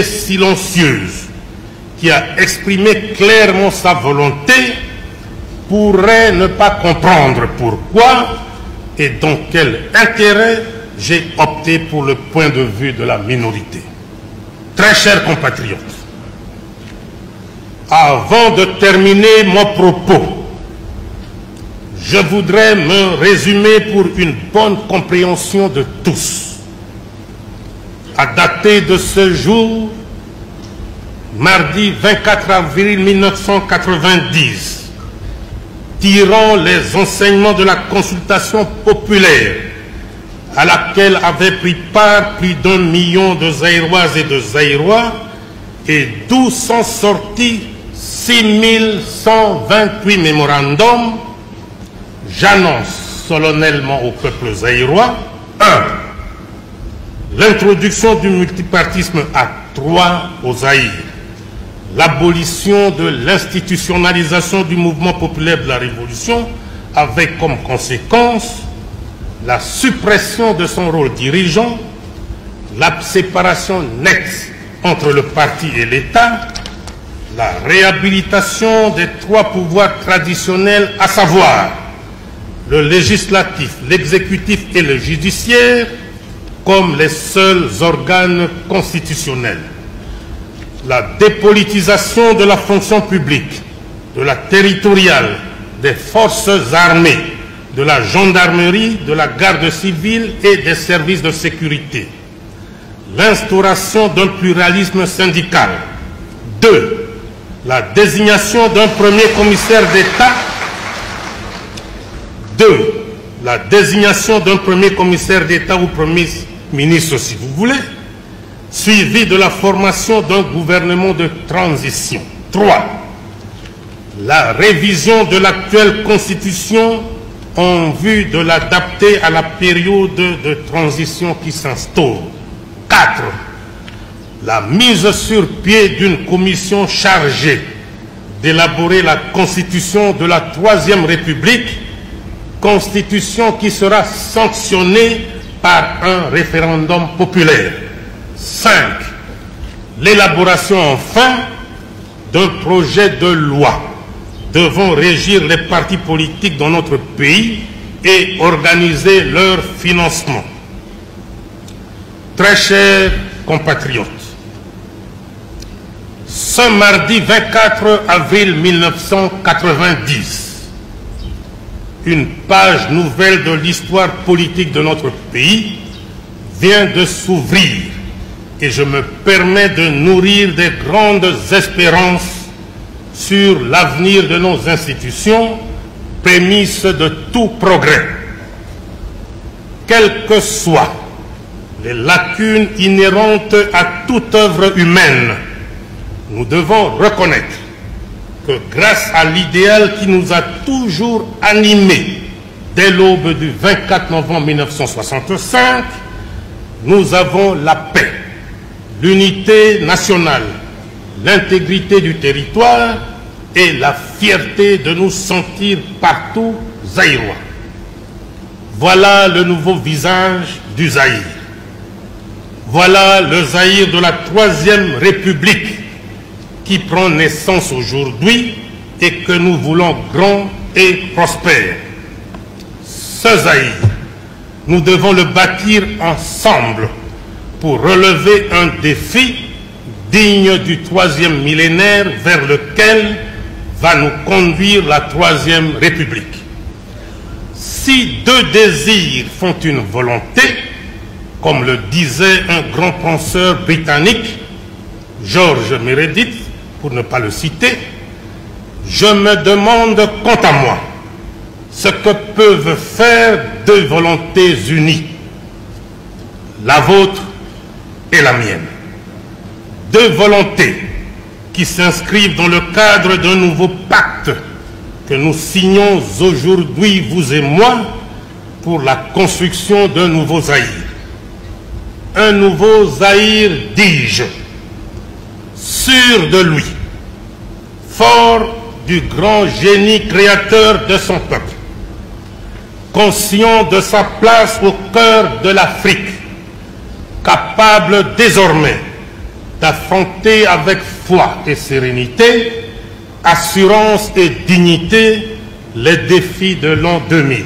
silencieuse qui a exprimé clairement sa volonté pourrait ne pas comprendre pourquoi et dans quel intérêt j'ai opté pour le point de vue de la minorité. Très chers compatriotes, avant de terminer mon propos, je voudrais me résumer pour une bonne compréhension de tous. À dater de ce jour, mardi 24 avril 1990, tirant les enseignements de la consultation populaire à laquelle avaient pris part plus d'1 million de Zaïroises et de Zaïrois et d'où sont sortis 6128 mémorandums, j'annonce solennellement au peuple zaïrois 1. L'introduction du multipartisme à 3 au Zaïre, l'abolition de l'institutionnalisation du mouvement populaire de la Révolution avec comme conséquence la suppression de son rôle dirigeant, la séparation nette entre le parti et l'État, la réhabilitation des 3 pouvoirs traditionnels, à savoir le législatif, l'exécutif et le judiciaire, comme les seuls organes constitutionnels. La dépolitisation de la fonction publique, de la territoriale, des forces armées, de la gendarmerie, de la garde civile et des services de sécurité. L'instauration d'un pluralisme syndical. 2. La désignation d'un premier commissaire d'État. 2. La désignation d'un premier commissaire d'État ou premier ministre, si vous voulez, suivi de la formation d'un gouvernement de transition. 3. La révision de l'actuelle Constitution en vue de l'adapter à la période de transition qui s'instaure. 4. La mise sur pied d'une commission chargée d'élaborer la Constitution de la 3e République, Constitution qui sera sanctionnée par un référendum populaire. 5. L'élaboration enfin d'un projet de loi devant régir les partis politiques dans notre pays et organiser leur financement. Très chers compatriotes, ce mardi 24 avril 1990, une page nouvelle de l'histoire politique de notre pays vient de s'ouvrir et je me permets de nourrir des grandes espérances sur l'avenir de nos institutions, prémisse de tout progrès. Quelles que soient les lacunes inhérentes à toute œuvre humaine, nous devons reconnaître que grâce à l'idéal qui nous a toujours animés dès l'aube du 24 novembre 1965, nous avons la paix, l'unité nationale, l'intégrité du territoire et la fierté de nous sentir partout zaïrois. Voilà le nouveau visage du Zaïre. Voilà le Zaïre de la 3e République qui prend naissance aujourd'hui et que nous voulons grand et prospère. Ce Zaïre, nous devons le bâtir ensemble pour relever un défi digne du 3e millénaire vers lequel va nous conduire la 3e République. Si 2 désirs font une volonté, comme le disait un grand penseur britannique, George Meredith, pour ne pas le citer, je me demande quant à moi ce que peuvent faire 2 volontés unies, la vôtre et la mienne. 2 volontés qui s'inscrivent dans le cadre d'un nouveau pacte que nous signons aujourd'hui, vous et moi, pour la construction d'un nouveau Zaïre. Un nouveau Zaïre, dis-je, sûr de lui, fort du grand génie créateur de son peuple, conscient de sa place au cœur de l'Afrique, capable désormais d'affronter avec foi et sérénité, assurance et dignité les défis de l'an 2000.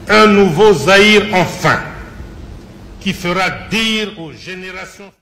Un nouveau Zaïre enfin, qui fera dire aux générations